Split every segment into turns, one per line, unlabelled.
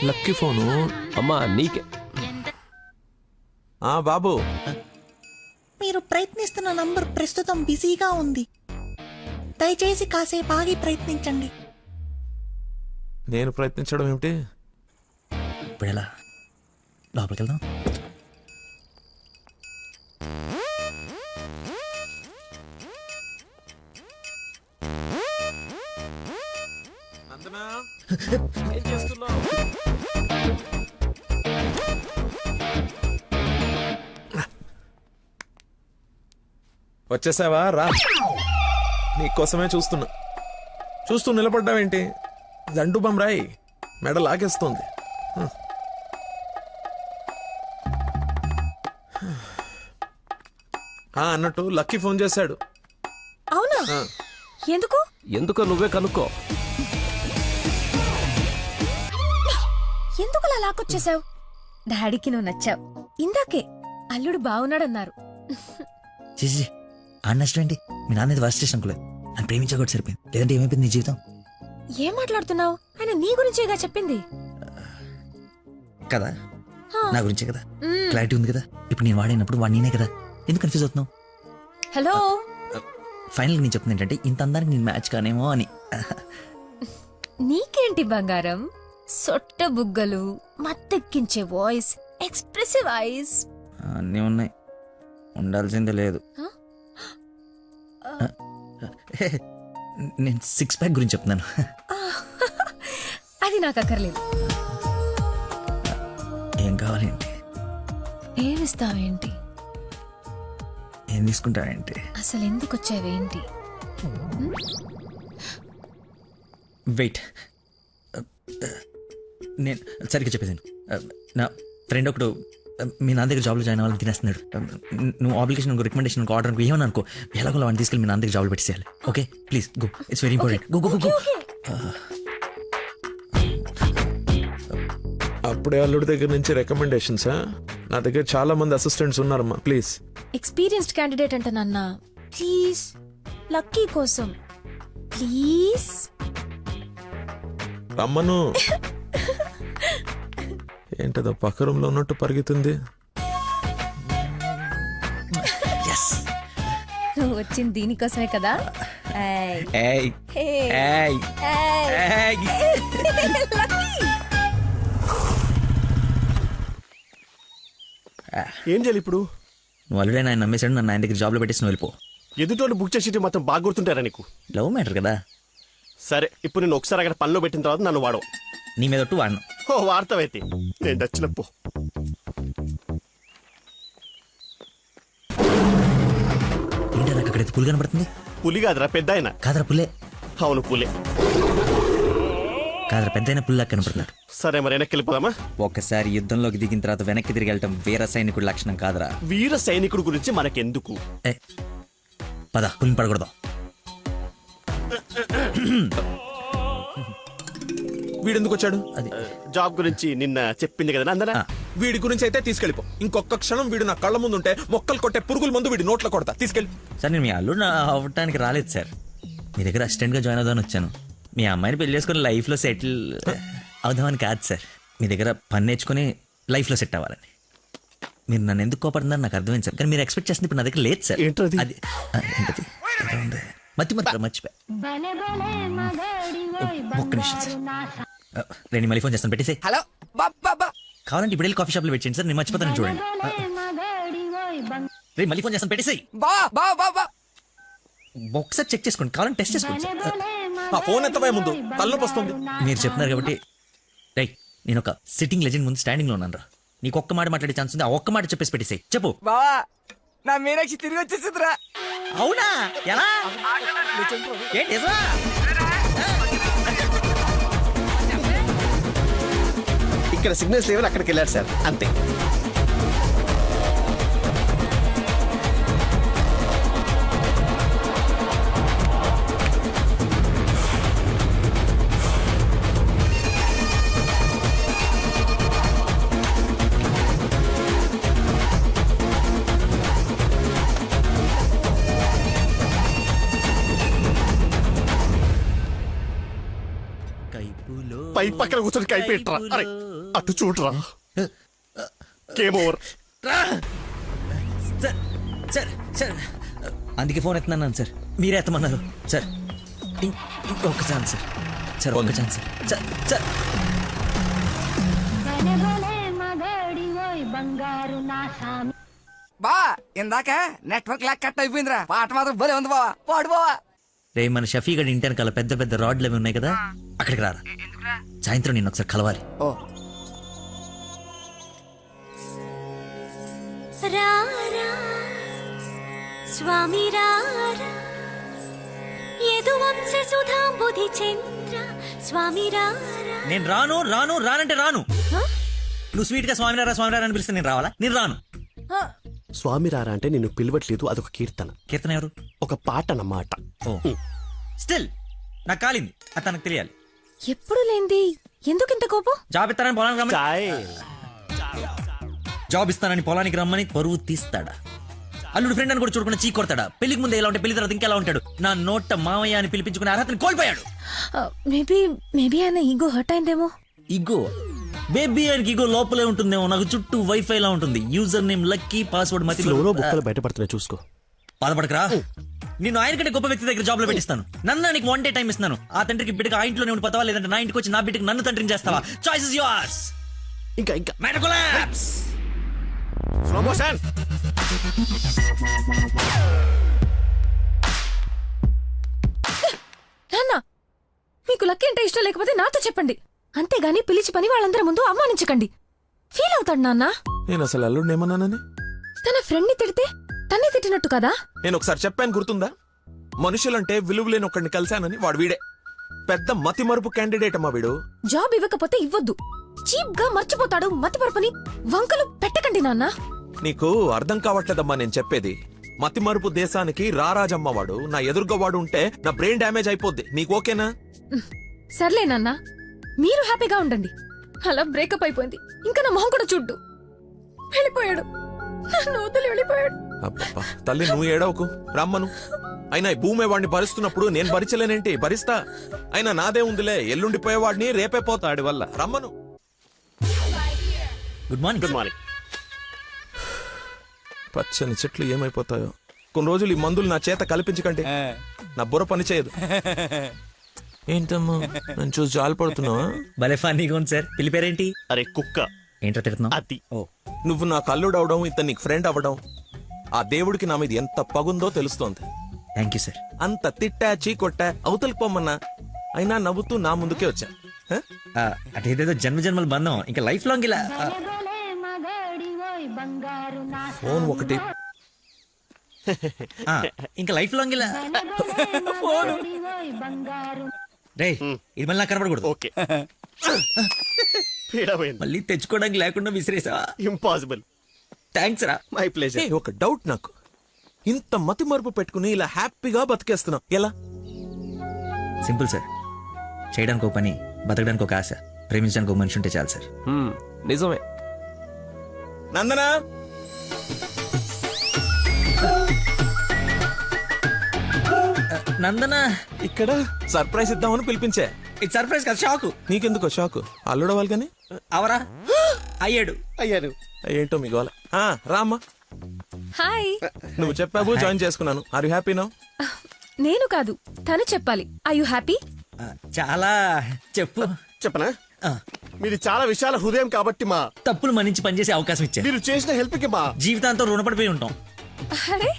Lucky phone.
అమ్మా నీకే.
బాబు,
మీరు ప్రయత్నిస్తున్న నంబర్ ప్రస్తుతం బిజీగా ఉంది, దయచేసి కాసేపు ఆగి ప్రయత్నించండి.
నేను ప్రయత్నించడం ఏమిటి?
ఇప్పుడు ఎలా లోపలికి వెళ్దాం?
ఏం చేస్తున్నావు? వచ్చేసావా? రా, నీకోసమే చూస్తూ నిలబడ్డావేంటి? జండు బమ్రాయి మెడ లాగేస్తుంది. అన్నట్టు లక్కీ ఫోన్ చేశాడు.
అవునా?
ఎందుకో నువ్వే కనుక్కో.
ఎందుకు అలా లాక్కొచ్చేసావు? డాడీకి నువ్వు నచ్చావు. ఇందాకే అల్లుడు బాగున్నాడన్నారు.
చేసి అన్నష్టండి, మీ నాన్నది వర్స్ట్ స్టేషన్ అనుకోలేదు. నన్ను ప్రేమించకూడదు సరిపోయింది, లేదంటే ఏమైపోయింది నీ జీవితం?
ఏం మాట్లాడుతున్నావు? ఆయన నీ గురించేగా చెప్పింది
కదా, నా గురించే కదా. క్లారిటీ ఉంది కదా. ఇప్పుడు నేను వాడినప్పుడు వాడు నేనే కదా, ఎందుకు కన్ఫ్యూజ్ అవుతున్నావు?
హలో,
ఫైనల్ నేను చెప్తుంది ఏంటంటే ఇంత అందానికి నేను మ్యాచ్ కానేమో అని.
నీకేంటి బంగారం, సొట్ట బుగ్గలు, మత్తెక్కించే వాయిస్, ఎక్స్ప్రెసివ్ ఐస్
అన్నీ ఉన్నాయి, ఉండాల్సిందే లేదు. నేను 6 ప్యాక్ గురించి చెప్తున్నాను.
అది నాకు అక్కర్లేదు.
ఏం కావాలేంటి?
ఏమిస్తావేంటి?
ఏం తీసుకుంటావేంటి?
అసలు ఎందుకు వచ్చావేంటి?
వెయిట్, నేను సరిగ్గా చెప్పేసాను. నా ఫ్రెండ్ ఒకడు మీ నాన్న దగ్గర జాబ్లో జాయిన్ అవ్వాలని తినేస్తున్నాడు. నువ్వు అప్లికేషన్ రికమెండేషన్ ఆర్డర్ ఏమని అనుకో, ఎలాగో వాడిని తీసుకెళ్ళి మీ నాన్న దగ్గర జాబ్లో పెట్టేసేయాలి. Okay please go, it's very important. Go go go.
అప్పుడే అల్లుడి దగ్గర నుంచి రికమెండేషన్సా? నా దగ్గర చాలా మంది అసిస్టెంట్స్ ఉన్నారమ్మా, ప్లీజ్.
ఎక్స్పీరియన్స్డ్ క్యాండిడేట్ అంట నాన్న, ప్లీజ్ లక్కీ కోసం ప్లీజ్.
రమ్మను. ఏంటదో పక్క రూమ్ లో ఉన్నట్టు పరిగెత్తుంది.
నువ్వు వచ్చింది దీనికోసమే కదా.
ఏం చేయాలి ఇప్పుడు?
నువ్వు ఆల్రెడీ ఆయన నమ్మేశాడు, నన్ను ఆయన దగ్గర జాబ్లో పెట్టేసి నువ్వు వెళ్ళిపో.
ఎదుటోళ్ళు బుక్ చేసి మాత్రం బాగా గుర్తుంటారా నీకు?
లవ్ మ్యాటర్ కదా.
సరే, ఇప్పుడు నేను ఒకసారి అక్కడ పనిలో పెట్టిన తర్వాత నన్ను వాడవు.
నీ మీద ఒట్టు వాడను.
ఓ వార్తవైతే నేను దచ్చినప్పు.
ఏంటి నాకు అక్కడ పులి కనబడుతుంది?
పులి కాదురా, పెద్ద ఆయన.
కాదరా పుల్లే.
అవును పులే.
కాదరా పెద్ద అయిన పుల్లా కనపడుతున్నాడు.
సరే మరి వెనక్కి వెళ్ళిపోదామా?
ఒకసారి యుద్ధంలోకి దిగిన తర్వాత వెనక్కి తిరిగి వెళ్ళటం వీర సైనికుడి లక్షణం కాదురా.
వీర సైనికుడు గురించి మనకెందుకు?
పద, పులిని పడకూడదాం.
వీడెందుకు వచ్చాడు?
అది
జాబ్ గురించి నిన్న చెప్పింది కదా నందన.
వీడి గురించి అయితే తీసుకెళ్ళిపో. ఇంకొక క్షణం వీడు నా కళ్ళ ముందు ఉంటే మొక్కలు కొట్టే పురుగుల ముందు వీడి నోట్లో కొడతా. తీసుకెళ్ళి.
సార్ నేను మీ అల్లుడు అవ్వటానికి రాలేదు సార్, మీ దగ్గర అసిస్టెంట్గా జాయిన్ అవుదామని వచ్చాను. మీ అమ్మాయిని పెళ్లి చేసుకుని లైఫ్లో సెటిల్ అవుదామని కాదు సార్, మీ దగ్గర పని నేర్చుకుని లైఫ్లో సెట్ అవ్వాలని. మీరు నన్ను ఎందుకు కోపడుతున్నారు నాకు అర్థమైంది సార్, కానీ మీరు ఎక్స్పెక్ట్ చేస్తుంది ఇప్పుడు నా దగ్గర లేదు సార్.
ఏంటది?
అది ఏంటది? మర్చిపోయి ఒక్క నిమిషం సార్, నేను మళ్ళీ ఫోన్ చేస్తాను, పెట్టేసి.
హలో
కావాలంటే ఇప్పుడు వెళ్ళి కాఫీ షాప్లో పెట్టేయండి సార్, నేను మర్చిపోతాను చూడండి. రేపు మళ్ళీ ఫోన్ చేస్తాను, పెట్టేసాయి. ఒకసారి చెక్ చేసుకోండి, కావాలంటే టెస్ట్ చేసుకోండి సార్.
ఆ ఫోన్ ఎత్తవే ముందు, తలనొప్పి వస్తుంది.
మీరు చెప్తున్నారు కాబట్టి రైట్, నేను ఒక సిట్టింగ్ లెజెండ్ ముందు స్టాండింగ్ లో ఉన్నాను రా. నీకు ఒక్క మాట మాట్లాడే ఛాన్స్ ఉంది, ఆ ఒక్క మాట చెప్పేసి పెట్టేసాయి. చెప్పు.
బావా, నా మీనాక్షి తిరిగి వచ్చేసిందిరా.
అవునా? ఎలా? ఏంటి నిజమా?
ఇక్కడ సిగ్నల్స్ లేవని అక్కడికి వెళ్ళారు సార్, అంతే. పై పక్కన కూర్చొని కైపెట్టరా అరే అటు చూడరా game over.
Sir sir sir అందుకే ఫోన్ ఎత్తున్నాను సార్, మీరే ఎత్తమన్నారు సార్. ఇంకొక ఛాన్స్ సార్, సార్ ఒక్క ఛాన్స్ సార్. సార్ సార్
బా ఇందాక నెట్వర్క్ లాక్ కట్ అయిపోయిందిరా. పాట మాత్రం భలే ఉంది బావా, పాడు బావా.
రే మన షఫీ గడి ఇంటి వెనకాల పెద్ద పెద్ద రాడ్లు అవి ఉన్నాయి కదా, అక్కడికి రారా. సాయంత్రం నేను ఒకసారి కలవాలి.
ఓ
రారా స్వామి రారా యదువంశ సుధాంబుధి చంద్ర స్వామి రారా.
నేను రాను రాను రానంటే రాను. నువ్వు స్వీట్ గా స్వామినారా స్వామినారా అని పిలిస్తే నేను రావాలా? నేను రాను.
స్వామి రారా అంటే నిన్ను పిలవట్లేదు, అదొక కీర్తన,
కీర్తన ఎవరు?
ఒక పాట అన్నమాట.
ఓ స్టిల్ నాకు కాలింది, అది తనకు తెలియాలి.
ఎప్పుడు లేంది ఎందుకు ఇంత కోపం?
జాబ్ ఇస్తానని పొలానికి రమ్మని,
చాయ్
జాబ్ ఇస్తానని పొలానికి రమ్మని పరువు తీస్తాడా? అల్లుడు ఫ్రెండ్ అని కూడా చూడకుండా చీ కొడతాడా? పెళ్లికి ముందు ఎలా ఉంటే పెళ్లి తర్వాత ఇంకెలా ఉంటాడు? నా నోట మామయ్య అని పిలిపించుకునే అర్హతని కోల్పోయాడు.
మేబీ ఆయన ఈగో హర్ట్ అయిందేమో.
ఇగో బేబీ ఆయనకి ఇగో లోపలే ఉంటుందేమో. నాకు చుట్టూ వైఫై లా ఉంటుంది. యూజర్ నేమ్ లక్కీ, పాస్వర్డ్ మతి.
ఫ్లోలో బుక్కలు బయటపడుతున్నాయి చూసుకో.
బాధపడకరా, నేను ఆయన కంటే గొప్ప వ్యక్తి దగ్గర జాబ్ లో పెట్టిస్తాను. నన్ను నీకు 1 day టైం ఇస్తాను. ఆ తండ్రికి బిడ్డగా ఆ ఇంట్లోనే ఉండిపోతావా, లేదంటే నా ఇంటికి వచ్చి నా బిడ్డకి నన్ను తండ్రిని చేస్తావా? Choice is yours.
ఇంకా ఇంకా
మ్యాటర్ కొలాప్స్.
Slow motion.
నాన్న మీకు లక్కీ అంటే ఇష్టం లేకపోతే నాతో చెప్పండి, అంతేగాని పిలిచి పని వాళ్ళందరి ముందు అవమానించకండి. ఫీల్ అవుతాడు నాన్న.
నేను అసలు అల్లుడిని ఏమన్నానని?
తన ఫ్రెండ్ ని తిడితే తన్నే తిట్టినట్టు కదా.
నేను ఒకసారి చెప్పాను గుర్తుందా? మనుషులంటే విలువలేని ఒకడిని కలిశానని. వాడు వీడే పెద్ద మతి మరుపు క్యాండిడేట్ అమ్మా వీడు.
జాబ్ ఇవ్వకపోతే ఇవ్వద్దు, చీప్ గా మర్చిపోతాడు. మతిపరపని వంకలు పెట్టకండి నాన్న.
నీకు అర్థం కావట్లేదమ్మా నేను చెప్పేది. మతి మరుపు దేశానికి రారాజమ్మ వాడు. నా ఎదురుగా వాడు ఉంటే నా బ్రెయిన్ డ్యామేజ్ అయిపోద్ది. నీకు ఓకేనా?
సర్లే నాన్న, మీరు హ్యాపీగా ఉండండి. అలా బ్రేకప్ అయిపోయింది, ఇంకా నా మొహం కూడా చూడ్డు. వెళ్ళిపోయాడు, నన్ను వదిలి వెళ్ళిపోయాడు.
అబ్బబ్బా, తల్లి నువ్వు ఏడవకు, రమ్మను. అయినా ఈ భూమి వాడిని భరిస్తున్నప్పుడు నేను భరించలేనేంటి? భరిస్తా. అయినా నాదే ఉందిలే, ఎల్లుండిపోయేవాడిని రేపే పోతాడి వల్ల. రమ్మను.
Good morning.
Good morning.
పచ్చని చెట్లు ఏమైపోతాయో. కొన్ని రోజులు ఈ మందులు నా చేత కల్పించకండి, నా బుర్ర పని చేయదు. ఏంటమ్మా నన్ను చూసి జాలిపడుతున్నావా?
భలే ఫన్నీగా ఉంది సార్. పిల్లి పేరేంటి?
అరే కుక్క.
ఏంటో తిడుతున్నావు?
అది
ఓ
నువ్వు నా కల్లుడు అవడం, ఇతను నీకు ఫ్రెండ్ అవ్వడం, ఆ దేవుడికి నా మీద ఎంత పగుందో తెలుస్తోంది.
Thank you sir.
అంత తిట్టా చీకొట్టా అవతలికి పొమ్మన్నా, అయినా నవ్వుతూ నా ముందుకే వచ్చా. హ?
అటేదేదో జన్మ జన్మల బంధం, ఇంకా లైఫ్ లాంగ్ ఇలా.
ఫోన్ ఒకటి.
ఇంకా లైఫ్ లాంగ్ ఇలా. రే ఇది మళ్ళీ నాకు కనపడకూడదు.
ఓకే. పీడమైంది.
మళ్ళీ తెచ్చుకోవడానికి లేకుండా విసిరేసావా?
ఇంపాసిబుల్.
థ్యాంక్స్ రా.
My pleasure.
ఏ, ఒక డౌట్ నాకు. ఇంత మతి మరుపు పెట్టుకుని ఇలా హ్యాపీగా బతికేస్తున్నావు ఎలా?
Simple sir. చేయడానికి ఒక పని, బతకడానికి ఒక ఆశ, ప్రేమించడానికి ఒక మనిషి ఉంటే చాలు సార్.
నిజమే.
నందనా,
నందన
ఇక్కడ సర్ప్రైజ్ ఇద్దామని పిలిపించే.
ఇది సర్ప్రైజ్ కదా, షాకు.
నీకెందుకో షాకు? అల్లుడవాలి కానీ
అవరా అయ్యాడు.
అయ్యారు.
ఏంటో మీ గోల. రామ్మా.
హాయ్.
నువ్వు చెప్పావు, జాయిన్ చేసుకున్నాను. Are you happy now?
నేను కాదు, తను చెప్పాలి. I you happy?
చాలా. చెప్పు.
చెప్పనా?
ఆ,
మీది చాలా విశాల హృదయం కాబట్టి మా
తప్పులు మన్నించి పనిచేసే అవకాశం ఇచ్చారు.
మీరు చేసిన హెల్ప్ కి మా
జీవితాంతం రుణపడిపోయి ఉంటాం.
అరే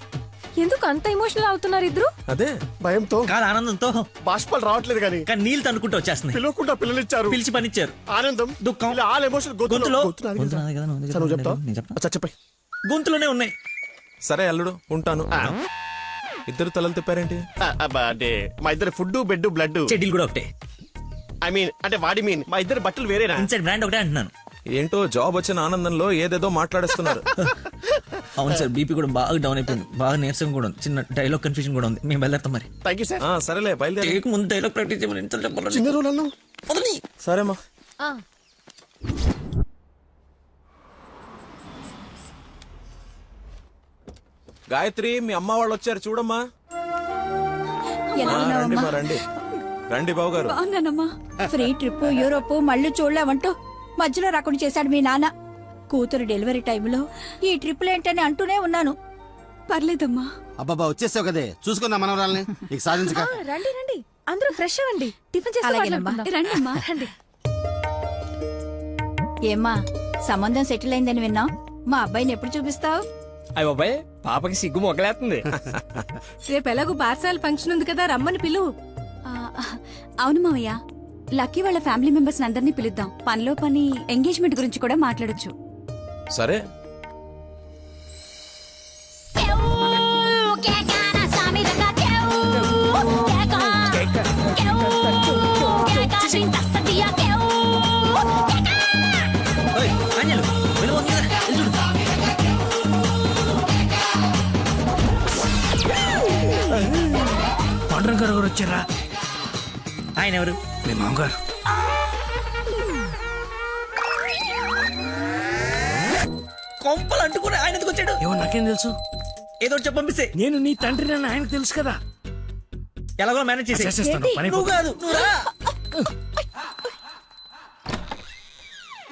ఎందుకు అంత ఎమోషనల్ అవుతున్నారు ఇద్దరు?
అదే
భయంతో
కాదు ఆనందంతో.
బాష్పాలు రావట్లేదు కానీ
కానీ నీళ్ళు తనుకుంటూ వచ్చేస్తున్నాయి.
పిలవకుండా పిల్లనిచ్చారు.
పిలిచి పనిచ్చారు.
ఆనందం,
దుఃఖం,
ఇలా ఆల్ ఎమోషన్
గొంతులో.
గొంతులో
గొంతు నాది కదా, నువ్వు
నువ్వు చెప్తావు.
నేను చెప్పనా?
అచ్చా చెప్పండి.
గొంతులోనే ఉన్నాయి.
సరే అల్లుడు ఉంటాను. ఇద్దరు తలలు తిప్పారేంటి?
అంటే మా ఇద్దరు ఫుడ్ బెడ్ బ్లడ్.
చెడ్డీలు కూడా ఒకటే.
ఐ మీన్ అంటే వాడి మీన్ మా ఇద్దరు బట్టలు వేరేనా?
ఇన్సైడ్ బ్రాండ్ ఒకటే అంటున్నాను.
ఏంటో జాబ్ వచ్చిన ఆనందంలో ఏదేదో మాట్లాడేస్తున్నారు.
అవును సార్, బీపీ కూడా బాగా డౌన్ అయిపోయింది. బాగా నీరసం కూడా ఉంది. చిన్న డైలాగ్ కన్ఫ్యూజన్ కూడా ఉంది. మేము బయలుదేరుతాం మరి.
Thank you sir.
సరేలే బయలుదేరి.
టేక్ ముందు డైలాగ్ ప్రాక్టీస్ చేయమని ఎంత చెప్పాలి.
చిన్న రోజులలో
సరేమ్మా. గాయత్రి, మీ అమ్మ వాళ్ళు వచ్చారు చూడమ్మా. రండి మా రండి. రండి బాబు గారు.
బాగున్నానమ్మా. ఫ్రీ ట్రిప్ యూరోప్ మళ్ళీ చూడలేమంటూ మధ్యలో రాకుండా చేశాడు మీ నాన్న. కూతురు డెలివరీ టైంలో ఈ ట్రిప్లు ఏంటని అంటూనే ఉన్నాను. పర్లేదమ్మా.
అబ్బాబా వచ్చేసావు కదే, చూసుకుందా మనవరాల్ని. నీకు సాధించక
రండి రండి, అందరూ ఫ్రెష్ అవ్వండి. టిఫిన్ చేసి
అలాగేనమ్మా. రండమ్మా.
రండి.
ఏమ్మా సంబంధం సెటిల్ అయిందని విన్నాం. మా అబ్బాయిని ఎప్పుడు చూపిస్తావు?
అయ్య బాబాయ్, పాపకి సిగ్గు మొగలేస్తుంది.
రేపు ఎలాగో బార్సాల ఫంక్షన్ ఉంది కదా, రమ్మని పిలువు.
అవును మావయ్య, లక్కీ వాళ్ళ ఫ్యామిలీ మెంబర్స్ అందరినీ పిలుద్దాం. పనిలో పని ఎంగేజ్మెంట్ గురించి కూడా మాట్లాడొచ్చు.
సరే,
ఓయ్, ఆంజనేయులు, వెళ్ళు, ఓకే కదా, వెళ్ళు చూడు.
పాండురంగ గారు వచ్చారా?
ఆయన ఎవరు?
మీ మామగారు.
కొంపలు అంటుకుని ఆయన ఎందుకు వచ్చాడు?
ఏమో నాకేం తెలుసు.
ఏదో ఒకటి చెప్పి పంపిస్తే
నేను నీ తండ్రి నన్ను ఆయనకు తెలుసు కదా.
ఎలాగో మేనేజ్ చేసి
చేసేస్తాను, పని
నువ్వు కాదు, నువ్వు రా.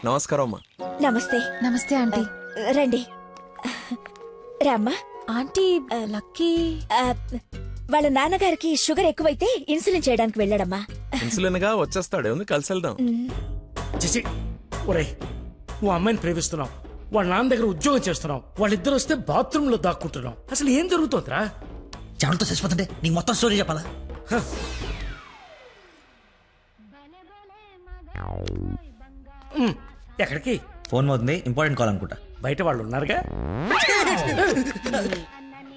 నమస్కారం అమ్మా.
నమస్తే.
నమస్తే ఆంటీ.
రండి. రామ్మా.
ఆంటీ లక్కీ
వాళ్ళ నాన్నగారికి షుగర్ ఎక్కువైతే ఇన్సులిన్ చేయడానికి వెళ్ళాడమ్మా.
ఇన్సులిన్ గా వచ్చేస్తాడు, ఉంది కలిసి వెళ్దాం.
చేసి ఒరేయ్, నువ్వు అమ్మాయిని ప్రేమిస్తున్నావు, వాళ్ళ నాన్న దగ్గర ఉద్యోగం చేస్తున్నావు, వాళ్ళిద్దరు వస్తే బాత్రూమ్ లో దాక్కుంటున్నావు. అసలు ఏం జరుగుతుందిరా?
చెమటతో చచ్చిపోతుంటే నీకు మొత్తం స్టోరీ చెప్పాలా?
ఎక్కడికి?
ఫోన్ అవుతుంది, ఇంపార్టెంట్ కాల్ అనుకుంటా.
బయట వాళ్ళు ఉన్నారుగా.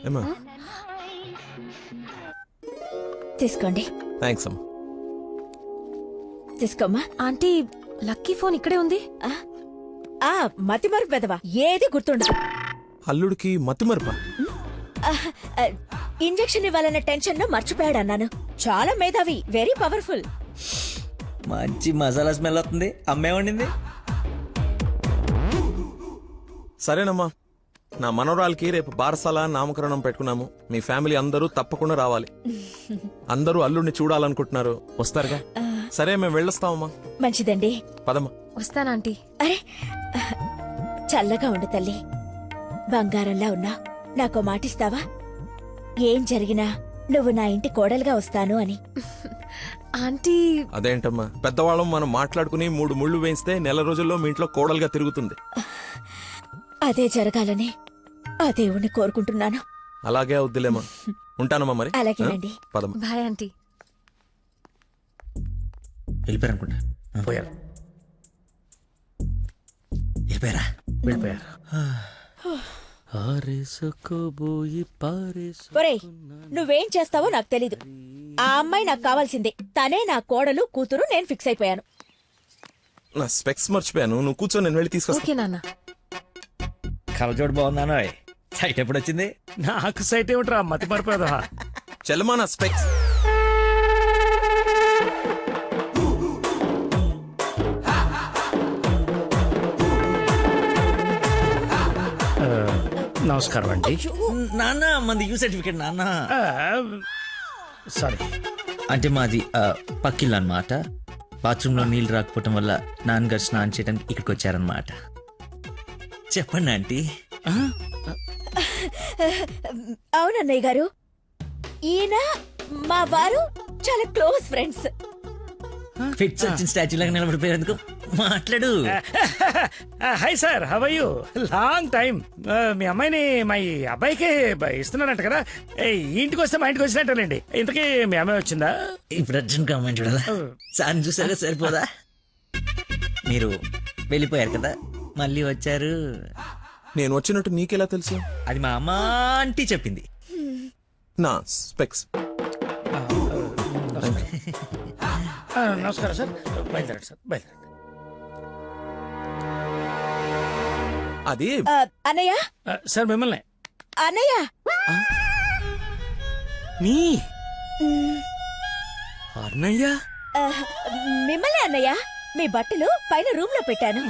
ఏమా?
తీసుకోండి.
థ్యాంక్స్ అమ్మా.
తీసుకోమ్మా.
ఆంటీ లక్కీ ఫోన్ ఇక్కడే ఉంది.
ఆ మతిమరు పెదవా, ఏది గుర్తుండదు.
అల్లుడికి మతిమరుపా?
ఇంజెక్షన్ ఇవ్వాలన్న టెన్షన్ లో మర్చిపోయాడు అన్నాను. చాలా మేధావి, వెరీ పవర్ఫుల్.
మంచి మసాలా స్మెల్ వస్తుంది. అమ్మే వండింది.
సరేనమ్మా, నా మనవరాలకి రేపు బారసాల నామకరణం పెట్టుకున్నాము. మీ ఫ్యామిలీ అందరూ తప్పకుండా రావాలి. అందరూ అల్లుడిని చూడాలనుకుంటున్నారు, వస్తారుగా? సరే, మేము వెళ్ళొస్తామమ్మా.
మంచిదండి.
పదమ్మా.
వస్తానంటీ.
అరే, చల్లగా ఉండు తల్లి. బంగారంలా ఉన్నా నాకో మాటిస్తావా? ఏం జరిగినా నువ్వు నా ఇంటి కోడలుగా వస్తాను అని.
ఆంటీ
అదేంటమ్మా, పెద్దవాళ్ళం మనం మాట్లాడుకుని 3 ముళ్ళు వేయిస్తే నెల రోజుల్లో మీ ఇంట్లో కోడలుగా తిరుగుతుంది.
అదే జరగాలని ఆ దేవుణ్ణి కోరుకుంటున్నాను.
అలాగే అవుద్దిలేమా. ఉంటానమ్మా మరి.
అలాగేనండి.
పదమ్మా.
Bye aunty.
వెళ్ళిపోయారు అనుకుంటా.
పోయారు.
వెళ్ళిపోయారా?
వెళ్ళిపోయారు.
ఒరేయ్, నువ్వేం చేస్తావో నాకు తెలీదు. ఆ అమ్మాయి నాకు కావాల్సిందే. తనే నా కోడలు, కూతురు. నేను ఫిక్స్ అయిపోయాను.
నా స్పెక్స్ మర్చిపోయాను, నువ్వు కూర్చో, నేను వెళ్ళి తీసుకొస్తా.
ఓకే నాన్న.
కలజోడు బాగున్నాను. సైట్ ఎప్పుడు వచ్చింది?
నాకు సైట్ ఏమిట్రా, మతి మరిపోదా?
చెల్లమా నా స్పెక్స్.
నమస్కారం అండి.
నాన్న, మంది యూ సర్టిఫికేట్ నాన్న.
సారీ.
అంటే మాది పక్కిల్లు అన్నమాట. బాత్రూమ్ లో నీళ్లు రాకపోవటం వల్ల నాన్నగారు స్నానం చేయడానికి ఇక్కడికి వచ్చారనమాట. చెప్పండి ఆంటీ.
అవునన్నయ్య గారు, ఈయన మా వారు చాలా క్లోజ్ ఫ్రెండ్స్.
ఫిట్స్ వచ్చిన స్టాచ్యూ లాగా నిలబడిపోయేందుకు మాట్లాడు.
Hi sir, how are you? Long time. మీ అమ్మాయిని మా ఈ అబ్బాయికి ఇస్తున్నారంట కదా. ఈ ఇంటికి వస్తే మా ఇంటికి వచ్చినట్టేనండి. ఇంతకీ మీ అమ్మాయి వచ్చిందా?
ఇప్పుడు అర్జున్ కామెంట్ చూడాలా? సార్ చూసారా, సరిపోదా? మీరు వెళ్ళిపోయారు కదా, మళ్ళీ వచ్చారు.
నేను వచ్చినట్టు నీకెలా తెలుసు?
అది మా అమ్మ ఆంటీ చెప్పింది.
నా స్పెక్స్.
నమస్కారం సార్. బయలుదేరండి సార్, బయలుదేరండి.
అది
అన్నయ్య,
సార్ మిమ్మల్ని.
అన్నయ్య,
మీ అన్నయ్య?
మిమ్మల్ని అన్నయ్య. మీ బట్టలు పైన రూమ్ లో పెట్టాను.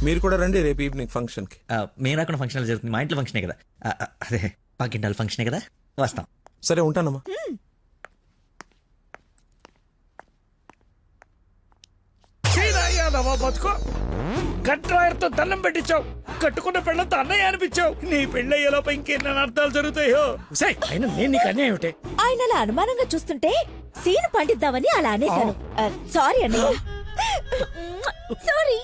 మీరు కూడా రండి రేపు ఈవినింగ్ ఫంక్షన్ కి.
మేము రాకుండా ఫంక్షన్ జరుగుతుంది. మా ఇంట్లో ఫంక్షనే కదా. అదే పక్కింటాల ఫంక్షనే కదా, వస్తాం.
సరే, ఉంటానమ్మా.
అదవా బతుకో కట్రాయర్తో దండం పెట్టించావు, కట్టుకున్న పెళ్ళంతో అన్నయ్య అనిపించావు. నీ పెళ్ళయ్యేలోపు ఇంకెన్ని అర్థాలు జరుగుతాయో. సై అయినా నేను నీకు అన్యాయం ఏమిటి?
ఆయన అలా అనుమానంగా చూస్తుంటే సీన్ పండిద్దామని అలా అనేశాను. సారీ అన్నయ్య. సారీ.